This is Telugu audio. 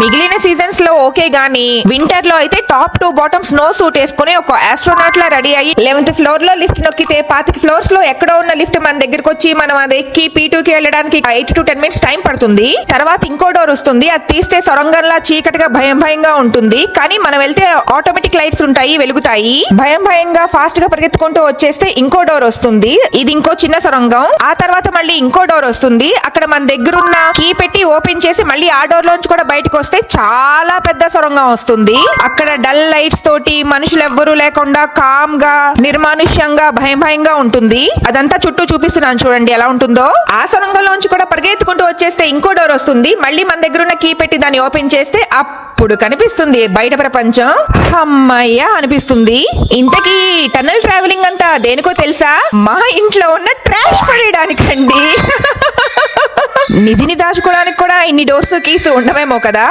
మిగిలిన సీజన్స్ లో ఓకే గానీ వింటర్ లో అయితే top to bottom snow suit వేసుకుని ఒక ఆస్ట్రోనాట్ లా రెడీ అయ్యి 11th ఫ్లోర్ లో లిఫ్ట్ నొక్కితే 25 ఫ్లోర్స్ లో ఎక్కడో ఉన్న లిఫ్ట్ మన దగ్గరకు వచ్చి మనం అది ఎక్కి P2 కి వెళ్ళడానికి 8 to 10 మినిట్స్ టైం పడుతుంది. తర్వాత ఇంకో డోర్ వస్తుంది, అది తీస్తే సొరంగంలా చీకటిగా భయంగా ఉంటుంది. కానీ మనం వెళ్తే ఆటోమేటిక్ లైట్స్ ఉంటాయి, వెలుగుతాయి. భయంగా ఫాస్ట్ గా పరిగెత్తుకుంటూ వచ్చేస్తే ఇంకో డోర్ వస్తుంది, ఇది ఇంకో చిన్న సొరంగం. ఆ తర్వాత మళ్ళీ ఇంకో డోర్ వస్తుంది, అక్కడ మన దగ్గర ఉన్న కీ పెట్టి ఓపెన్ చేసి మళ్ళీ ఆ డోర్ లోంచి కూడా బయటకు వస్తే చాలా పెద్ద సొరంగం వస్తుంది. అక్కడ డల్ లైట్స్ తోటి మనుషులు ఎవ్వరూ లేకుండా కామ్ గా నిర్మానుష్యంగా భయంగా ఉంటుంది. అదంతా చుట్టూ చూపిస్తున్నాను చూడండి ఎలా ఉంటుందో. ఆ సొరంగంలోంచి కూడా పరిగెత్తుకుంటూ వచ్చేస్తే ఇంకో డోర్ వస్తుంది, మళ్ళీ మన దగ్గర ఉన్న కీ పెట్టి దాన్ని ఓపెన్ చేస్తే అప్పుడు కనిపిస్తుంది బయట ప్రపంచం. అమ్మయ్య అనిపిస్తుంది. ఇంతకీ టన్నల్ ట్రావెలింగ్ అంతా దేనికో తెలుసా? మా ఇంట్లో ఉన్న ట్రాష్ పడేయడానికండి. నిధిని దాచుకోవడానికి కూడా ఇన్ని డోర్స్ కీస్ ఉండవేమో కదా.